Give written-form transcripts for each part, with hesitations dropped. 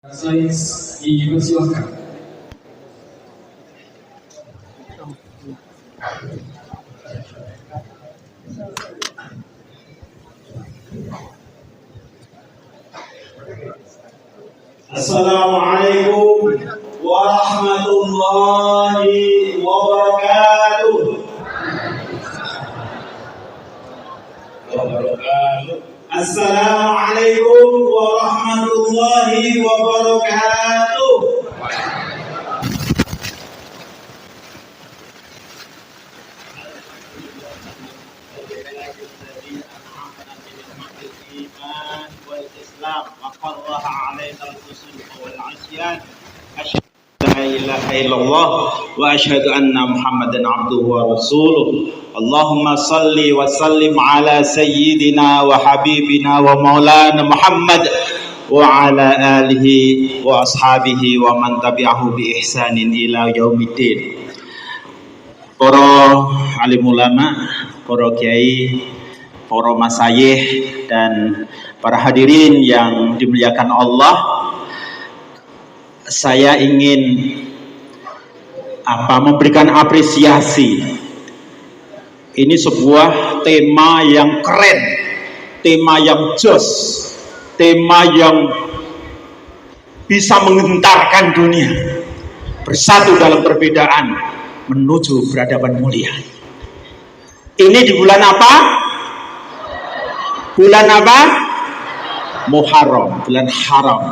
Saya dipersilakan. Assalamualaikum warahmatullahi wabarakatuh. Assalamualaikum warahmatullahi wabarakatuh. La ilaha illallah wa asyhadu anna Muhammadan abduhu wa rasuluh. Allahumma salli wa sallim ala sayyidina wa habibina wa maulana Muhammad wa ala alihi wa ashabihi wa man tabi'ahu bi ihsanin ila yaumiddin. Para alim ulama, para kiai, para masayih dan para hadirin yang dimuliakan Allah, saya ingin memberikan apresiasi. Ini sebuah tema yang keren, tema yang jos, tema yang bisa menggentarkan dunia, bersatu dalam perbedaan menuju peradaban mulia. Ini di bulan apa? Bulan apa? Muharram, bulan haram.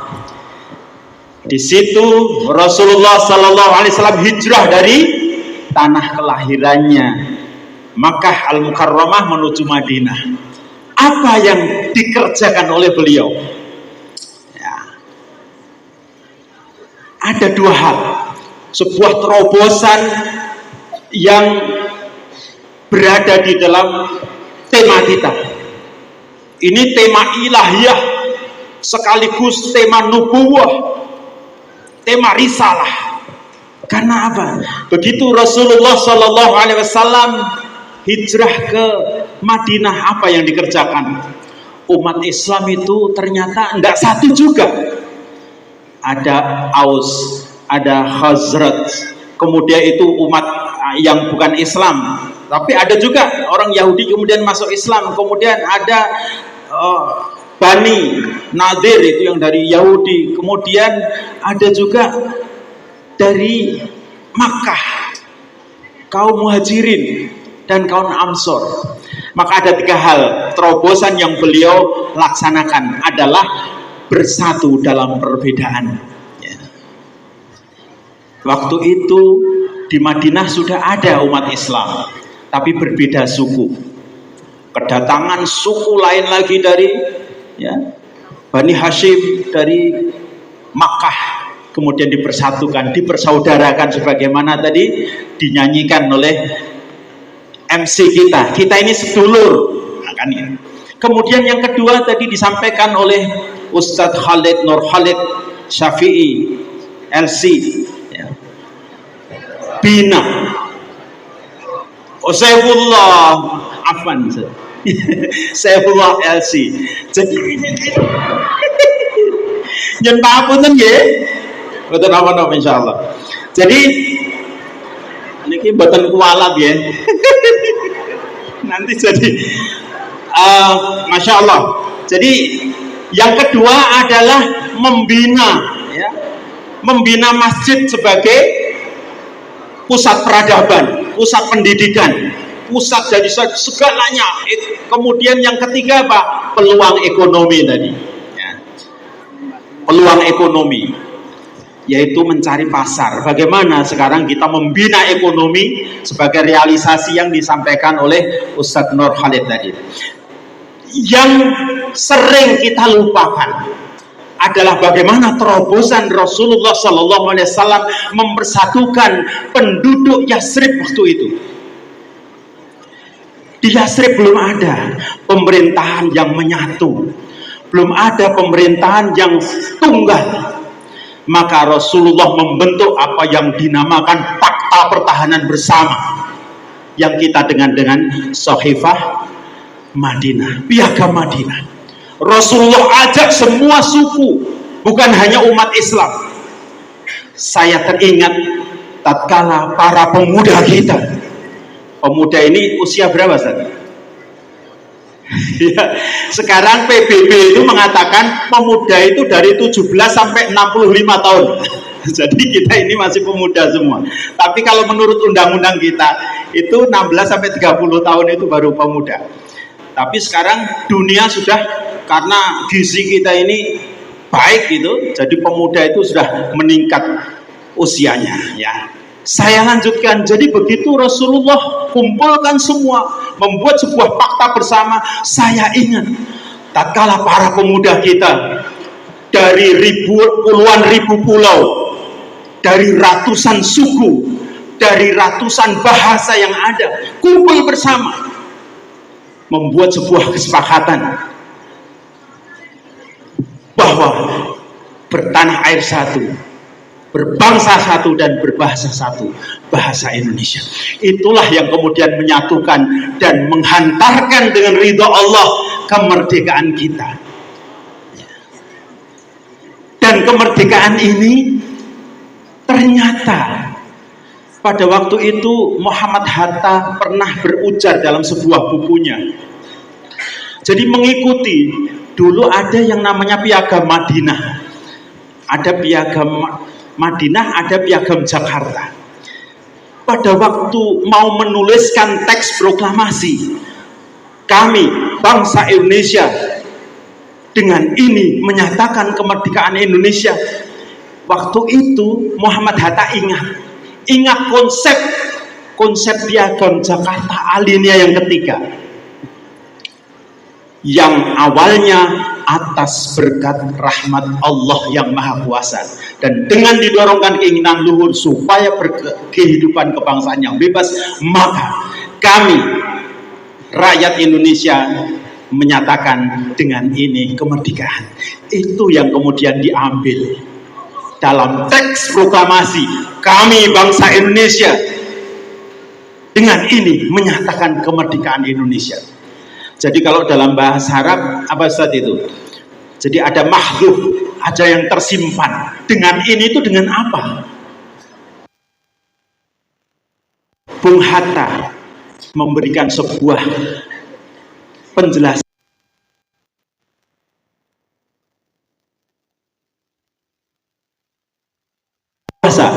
Di situ Rasulullah Sallallahu Alaihi Wasallam hijrah dari tanah kelahirannya Makkah Al-Mukarramah menuju Madinah. Apa yang dikerjakan oleh beliau? Ya. Ada dua hal. Sebuah terobosan yang berada di dalam tema kita. Ini tema ilahiyah sekaligus tema nubuwah, tema risalah. Karena apa? Begitu Rasulullah Sallallahu Alaihi Wasallam hijrah ke Madinah, apa yang dikerjakan? Umat Islam itu ternyata tidak satu juga. Ada Aus, ada Khazraj, kemudian itu umat yang bukan Islam, tapi ada juga orang Yahudi kemudian masuk Islam, kemudian ada Bani Nadir itu yang dari Yahudi, kemudian ada juga dari Makkah kaum Muhajirin dan kaum Ansor. Maka ada tiga hal terobosan yang beliau laksanakan adalah bersatu dalam perbedaan. Waktu itu di Madinah sudah ada umat Islam, tapi berbeda suku. Kedatangan suku lain lagi dari Bani Hashim dari Makkah, kemudian dipersatukan, dipersaudarakan sebagaimana tadi dinyanyikan oleh MC kita. Kita ini sedulur. Nah, kan ya. Kemudian yang kedua tadi disampaikan oleh Ustadz Khalid Nur Khalid Syafi'i LC. Bina. Saifullah Afwan. Saifullah LC. Jadi ini yen papunten nggih. Mboten apa-apa insyaallah. Jadi niki mboten kualat ya. Nanti jadi Masya Allah. Jadi yang kedua adalah membina masjid sebagai pusat peradaban, pusat pendidikan, pusat dari segalanya. Kemudian yang ketiga apa? Peluang ekonomi tadi. Peluang ekonomi, yaitu mencari pasar. Bagaimana sekarang kita membina ekonomi sebagai realisasi yang disampaikan oleh Ustadz Nur Khalid tadi. Yang sering kita lupakan adalah bagaimana terobosan Rasulullah Sallallahu Alaihi Wasallam mempersatukan penduduk Yasrib waktu itu. Di Yasrib belum ada pemerintahan yang menyatu, belum ada pemerintahan yang tunggal. Maka Rasulullah membentuk apa yang dinamakan Fakta Pertahanan Bersama, yang kita dengan Sahifah Madinah, Piagam Madinah. Rasulullah ajak semua suku bukan hanya umat Islam. Saya teringat tatkala para pemuda kita. Pemuda ini usia berapa, Ustaz? Ya, sekarang PBB itu mengatakan pemuda itu dari 17 sampai 65 tahun. Jadi kita ini masih pemuda semua. Tapi kalau menurut undang-undang kita itu 16 sampai 30 tahun itu baru pemuda. Tapi sekarang dunia sudah, karena gizi kita ini baik gitu, jadi pemuda itu sudah meningkat usianya ya. Saya lanjutkan, jadi begitu Rasulullah kumpulkan semua, membuat sebuah fakta bersama. Saya ingat tatkala para pemuda kita dari puluhan ribu pulau, dari ratusan suku, dari ratusan bahasa yang ada, kumpul bersama, membuat sebuah kesepakatan bahwa bertanah air satu, berbangsa satu, dan berbahasa satu, bahasa Indonesia. Itulah yang kemudian menyatukan dan menghantarkan dengan ridha Allah kemerdekaan kita. Dan kemerdekaan ini ternyata pada waktu itu Muhammad Hatta pernah berujar dalam sebuah bukunya. Jadi mengikuti, dulu ada yang namanya Piagam Madinah. Ada Piagam Madinah, ada Piagam Jakarta. Pada waktu mau menuliskan teks proklamasi, kami bangsa Indonesia dengan ini menyatakan kemerdekaan Indonesia. Waktu itu Muhammad Hatta ingat konsep Piagam Jakarta alinea yang ketiga, yang awalnya atas berkat rahmat Allah yang Maha Kuasa, dan dengan didorongkan keinginan luhur supaya kehidupan kebangsaan yang bebas, maka kami rakyat Indonesia menyatakan dengan ini kemerdekaan. Itu yang kemudian diambil dalam teks proklamasi, kami bangsa Indonesia dengan ini menyatakan kemerdekaan Indonesia. Jadi kalau dalam bahasa Arab apa Ustaz itu? Jadi ada mahdzuf, ada yang tersimpan. Dengan ini itu dengan apa? Bung Hatta memberikan sebuah penjelasan.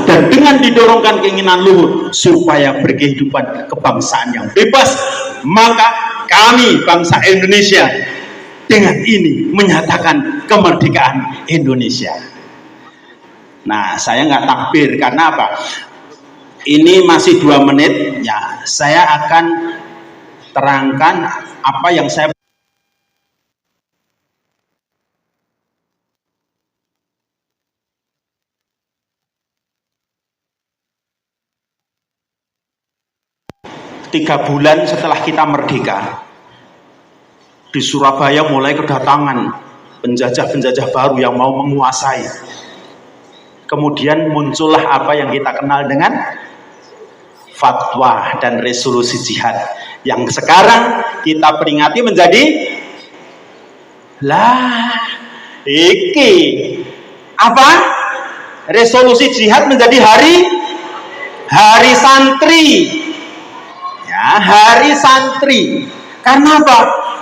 Dan dengan didorongkan keinginan luhur supaya berkehidupan kebangsaan yang bebas, maka kami bangsa Indonesia dengan ini menyatakan kemerdekaan Indonesia. Nah, saya nggak takbir karena apa? Ini masih 2 menit ya. Saya akan terangkan apa yang saya Tiga bulan setelah kita merdeka, di Surabaya mulai kedatangan penjajah-penjajah baru yang mau menguasai. Kemudian muncullah apa yang kita kenal dengan fatwa dan resolusi jihad, yang sekarang kita peringati menjadi iki apa? Resolusi jihad menjadi hari santri. Hari santri. Karena apa?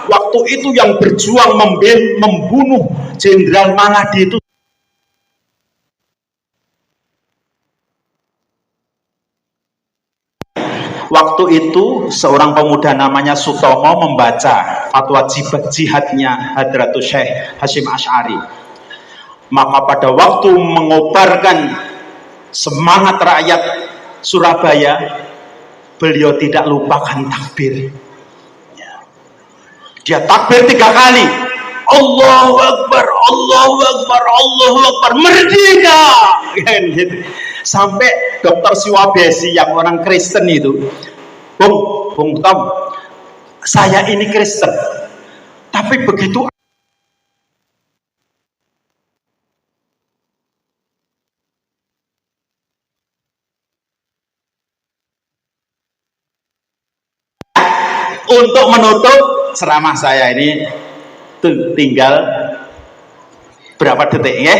Waktu itu yang berjuang membunuh Jenderal Maladi itu waktu itu seorang pemuda namanya Sutomo membaca fatwa jihadnya Hadratus Syekh Hasyim Asy'ari. Maka pada waktu mengobarkan semangat rakyat Surabaya, beliau tidak lupakan takbir. Dia takbir 3 kali. Allahu Akbar, Allahu Akbar, Allahu Akbar, merdeka. Sampai Dr. Siwabesi yang orang Kristen itu, Bung Tom, saya ini Kristen, tapi begitu untuk menutup ceramah saya ini tinggal berapa detik ya?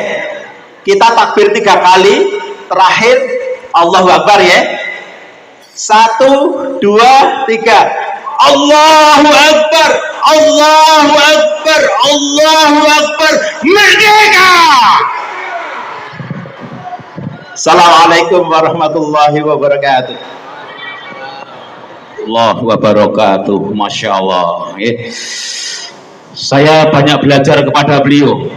Kita takbir 3 kali, terakhir Allahu Akbar ya. 1, 2, 3. Allahu Akbar, Allahu Akbar, Allahu Akbar, merdeka. Assalamualaikum warahmatullahi wabarakatuh. Allah wabarakatuh, masya Allah. Saya banyak belajar kepada beliau.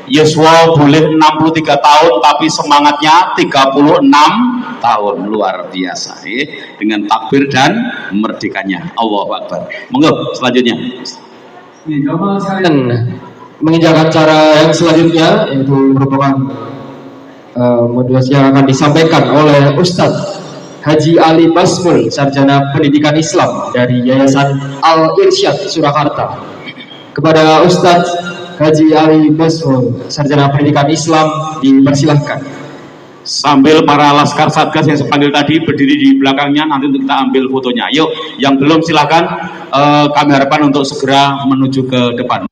Yuswa boleh 63 tahun, tapi semangatnya 36 tahun, luar biasa. Dengan takbir dan merdekanya. Allahu Akbar. Monggo selanjutnya. Dan menginjak acara yang selanjutnya, yaitu merupakan modulasi yang akan disampaikan oleh Ustadz Haji Ali Basmul, Sarjana Pendidikan Islam dari Yayasan Al-Irsyad Surakarta. Kepada Ustadz Haji Ali Basmul, Sarjana Pendidikan Islam, dipersilahkan. Sambil para laskar satgas yang saya panggil tadi berdiri di belakangnya, nanti untuk kita ambil fotonya. Yuk, yang belum silahkan, kami harapkan untuk segera menuju ke depan.